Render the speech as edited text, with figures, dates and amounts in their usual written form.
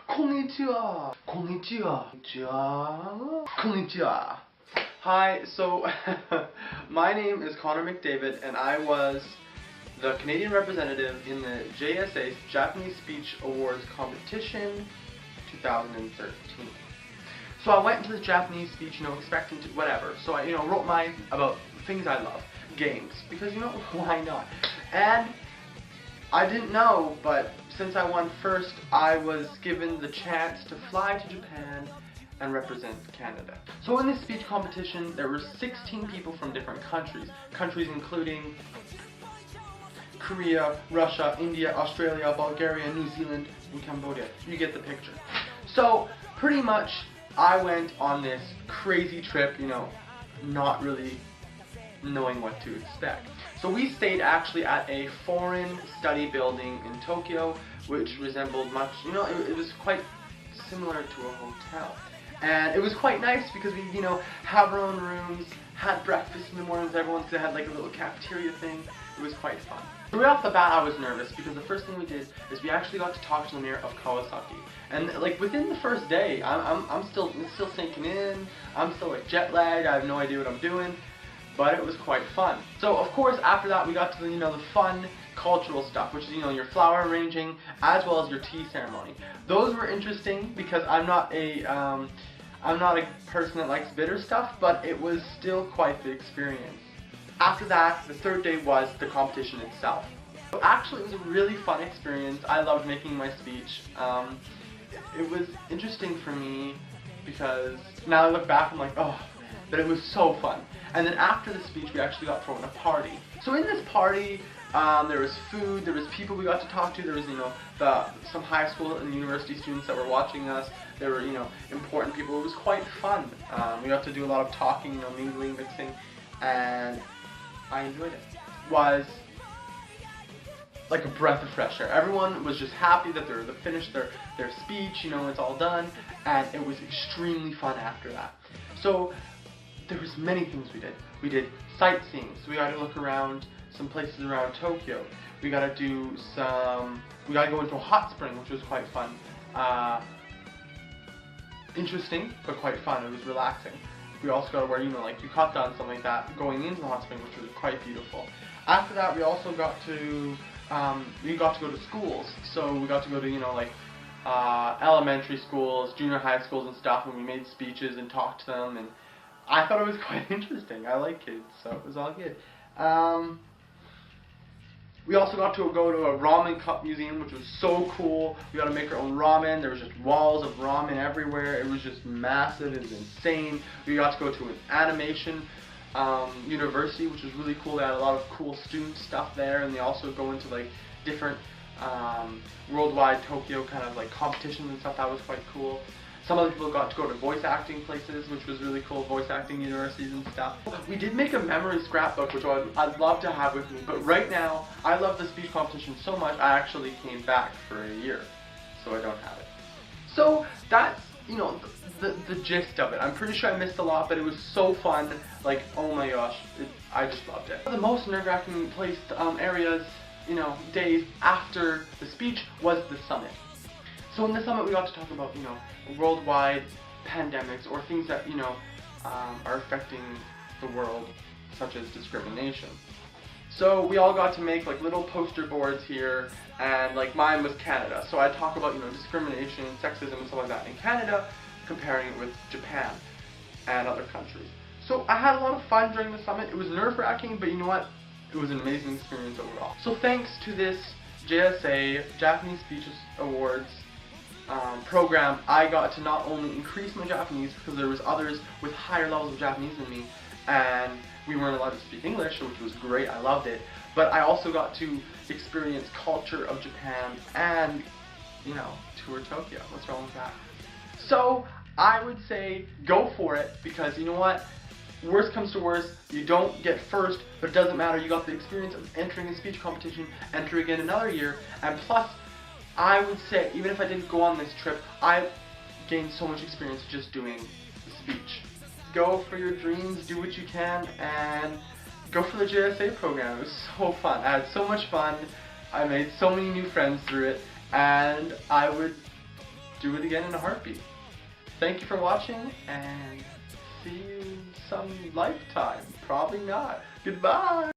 Konnichiwa. Konnichiwa. Konnichiwa. Konnichiwa. Hi, so my name is Connor McDavid and I was the Canadian representative in the JSA Japanese Speech Awards competition 2013. So I went into the Japanese speech, expecting to whatever. So I, wrote about things I love, games, because why not? And I didn't know, but since I won first, I was given the chance to fly to Japan and represent Canada. So in this speech competition, there were 16 people from different countries including Korea, Russia, India, Australia, Bulgaria, New Zealand, and Cambodia. You get the picture. So pretty much I went on this crazy trip, not really knowing what to expect. So we stayed actually at a foreign study building in Tokyo, which resembled much, it was quite similar to a hotel. And it was quite nice because we, have our own rooms, had breakfast in the mornings, everyone had like a little cafeteria thing. It was quite fun. Right off the bat I was nervous because the first thing we did is we actually got to talk to the mayor of Kawasaki. And like within the first day, it's still sinking in, I'm still like jet lagged, I have no idea what I'm doing, but it was quite fun. So of course after that we got to the fun cultural stuff, which is your flower arranging as well as your tea ceremony. Those were interesting because I'm not a person that likes bitter stuff, but it was still quite the experience. After that, the third day was the competition itself. So actually it was a really fun experience. I loved making my speech. It was interesting for me because now I look back I'm like, oh, but it was so fun. And then after the speech we actually got thrown a party. So in this party there was food, there was people we got to talk to, there was some high school and university students that were watching us, there were important people. It was quite fun. We got to do a lot of talking, mingling, mixing, and I enjoyed it. It was like a breath of fresh air. Everyone was just happy that they finished their speech, it's all done, and it was extremely fun after that. So there was many things we did. We did sightseeing, so we got to look around some places around Tokyo. We got to go into a hot spring, which was quite fun. Interesting, but quite fun. It was relaxing. We also got to wear, like yukata and something like that, going into the hot spring, which was quite beautiful. After that, we also got to go to schools. So we got to go to, elementary schools, junior high schools and stuff, and we made speeches and talked to them, and I thought it was quite interesting. I like kids, so it was all good. We also got to go to a ramen cup museum, which was so cool. We got to make our own ramen. There was just walls of ramen everywhere. It was just massive. It was insane. We got to go to an animation university, which was really cool. They had a lot of cool student stuff there, and they also go into like different worldwide Tokyo kind of like competitions and stuff. That was quite cool. Some other people got to go to voice acting places, which was really cool, voice acting universities and stuff. We did make a memory scrapbook, which I'd love to have with me, but right now, I love the speech competition so much, I actually came back for a year, so I don't have it. So that's, the gist of it. I'm pretty sure I missed a lot, but it was so fun, like, oh my gosh, I just loved it. The most nerve-wracking areas, days after the speech was the summit. So in the summit we got to talk about, worldwide pandemics or things that, are affecting the world, such as discrimination. So we all got to make like little poster boards here, and like mine was Canada. So I talk about, discrimination, sexism and stuff like that in Canada, comparing it with Japan and other countries. So I had a lot of fun during the summit. It was nerve-wracking, but you know what? It was an amazing experience overall. So thanks to this JSA, Japanese Speech Awards, program, I got to not only increase my Japanese because there was others with higher levels of Japanese than me, and we weren't allowed to speak English, which was great, I loved it, but I also got to experience culture of Japan and, tour Tokyo. What's wrong with that? So I would say go for it, because you know what? Worst comes to worst, you don't get first, but it doesn't matter. You got the experience of entering a speech competition, enter again another year, and plus, I would say, even if I didn't go on this trip, I gained so much experience just doing the speech. Go for your dreams, do what you can, and go for the JSA program. It was so fun. I had so much fun. I made so many new friends through it, and I would do it again in a heartbeat. Thank you for watching, and see you some lifetime. Probably not. Goodbye.